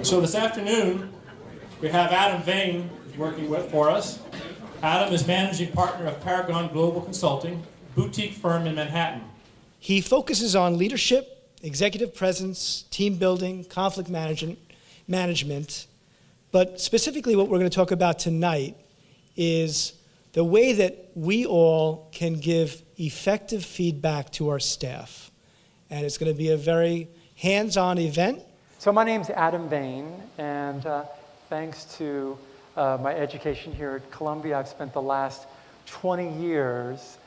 So this afternoon, we have Adam Vane working for us. Adam is managing partner of Paragon Global Consulting, boutique firm in Manhattan. He focuses on leadership, executive presence, team building, conflict management, but specifically what we're going to talk about tonight is the way that we all can give effective feedback to our staff. And it's going to be a very hands-on event. So my name's Adam Vane, and thanks to my education here at Columbia, I've spent the last 20 years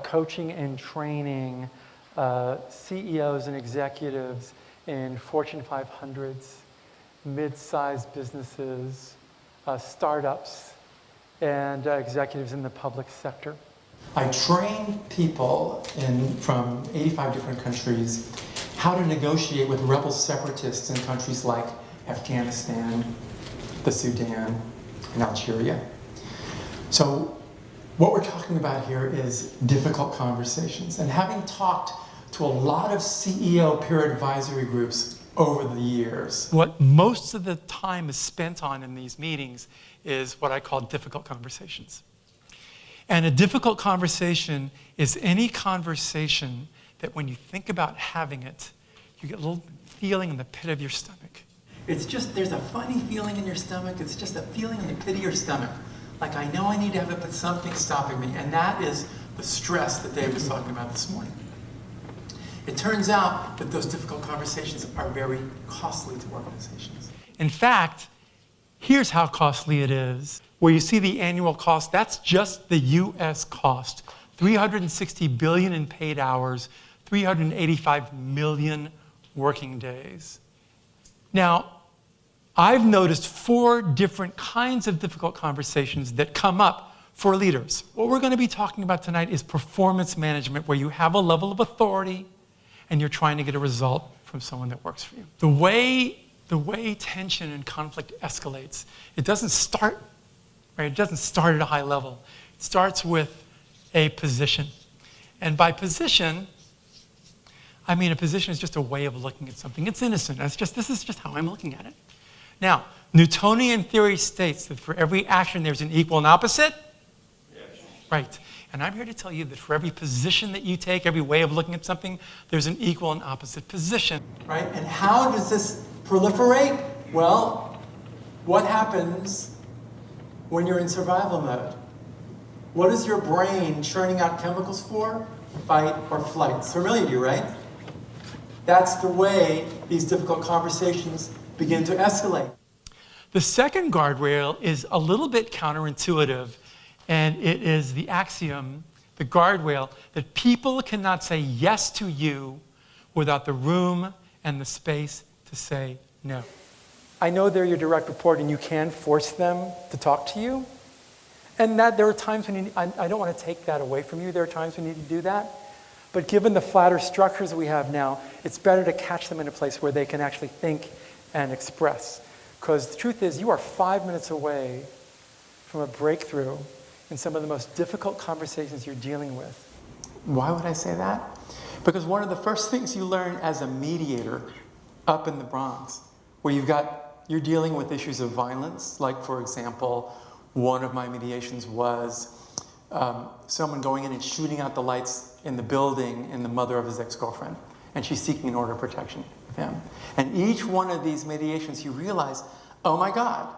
coaching and training CEOs and executives in Fortune 500s, mid-sized businesses, startups, and executives in the public sector. I train people from 85 different countries how to negotiate with rebel separatists in countries like Afghanistan, the Sudan, and Algeria. So what we're talking about here is difficult conversations. And having talked to a lot of CEO peer advisory groups over the years. What most of the time is spent on in these meetings is what I call difficult conversations. And a difficult conversation is any conversation that when you think about having it, you get a little feeling in the pit of your stomach. It's just, there's a funny feeling in your stomach. It's just a feeling in the pit of your stomach. Like, I know I need to have it, but something's stopping me. And that is the stress that Dave was talking about this morning. It turns out that those difficult conversations are very costly to organizations. In fact, here's how costly it is. Where you see the annual cost, that's just the US cost. 360 billion in paid hours, 385 million working days. Now, I've noticed 4 different kinds of difficult conversations that come up for leaders. What we're going to be talking about tonight is performance management, where you have a level of authority and you're trying to get a result from someone that works for you. The way tension and conflict escalates, it doesn't start, right? It doesn't start at a high level. It starts with a position. And by position, I mean a position is just a way of looking at something. It's innocent. This is just how I'm looking at it. Now, Newtonian theory states that for every action there's an equal and opposite. Yes. Right. And I'm here to tell you that for every position that you take, every way of looking at something, there's an equal and opposite position. Right? And how does this proliferate? Well, what happens when you're in survival mode? What is your brain churning out chemicals for? Fight or flight. It's familiar to you, right? That's the way these difficult conversations begin to escalate. The second guardrail is a little bit counterintuitive, and it is the axiom, the guardrail, that people cannot say yes to you without the room and the space to say no. I know they're your direct report and you can force them to talk to you. And that there are times when I don't want to take that away from you. There are times when you need to do that. But given the flatter structures we have now, it's better to catch them in a place where they can actually think and express. Because the truth is, you are 5 minutes away from a breakthrough in some of the most difficult conversations you're dealing with. Why would I say that? Because one of the first things you learn as a mediator up in the Bronx, where you're dealing with issues of violence, like, for example, one of my mediations was someone going in and shooting out the lights in the building in the mother of his ex-girlfriend, and she's seeking an order of protection of him. And each one of these mediations, you realize, oh my God,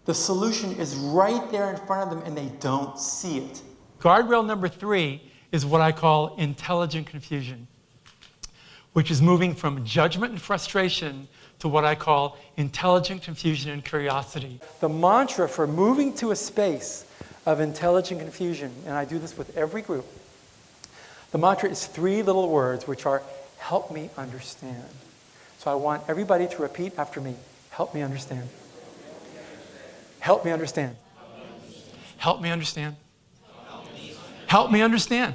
the solution is right there in front of them and they don't see it. Guardrail number 3 is what I call intelligent confusion, which is moving from judgment and frustration to what I call intelligent confusion and curiosity. The mantra for moving to a space of intelligent confusion, and I do this with every group, the mantra is 3 little words, which are, help me understand. So I want everybody to repeat after me, help me understand. Help me understand. Help me understand. Help me understand.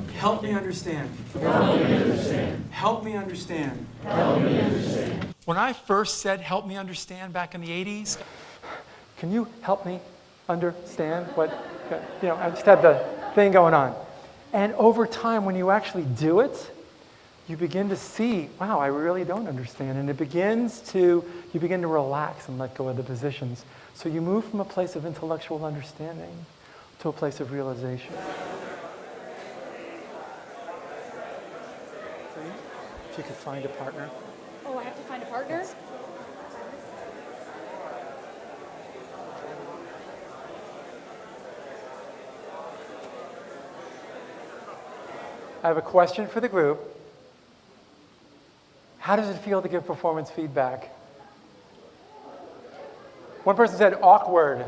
Help me understand. Help me understand. Help me understand. Help me understand. When I first said help me understand back in the 80s, can you help me understand what, I just had the thing going on. And over time, when you actually do it, you begin to see, wow, I really don't understand. And you begin to relax and let go of the positions. So you move from a place of intellectual understanding to a place of realization. If you could find a partner. Oh, I have to find a partner? I have a question for the group. How does it feel to give performance feedback? One person said awkward.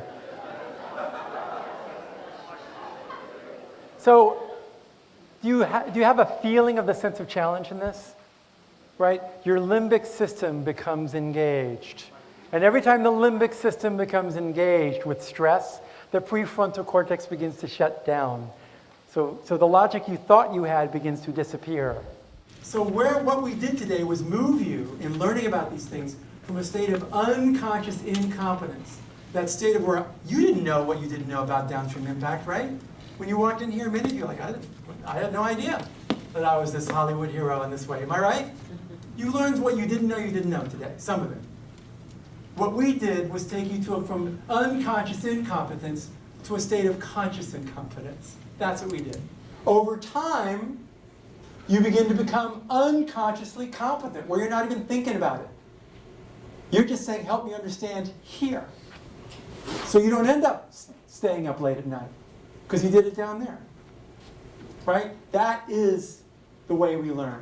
So, do you have a feeling of the sense of challenge in this? Right? Your limbic system becomes engaged. And every time the limbic system becomes engaged with stress, the prefrontal cortex begins to shut down. So the logic you thought you had begins to disappear. So what we did today was move you in learning about these things from a state of unconscious incompetence. That state of where you didn't know what you didn't know about downstream impact, right? When you walked in here a minute, you're like, I had no idea that I was this Hollywood hero in this way. Am I right? You learned what you didn't know today, some of it. What we did was take you from unconscious incompetence to a state of conscious incompetence. That's what we did. Over time, you begin to become unconsciously competent, where you're not even thinking about it. You're just saying, help me understand here. So you don't end up staying up late at night, because you did it down there. Right? That is the way we learn.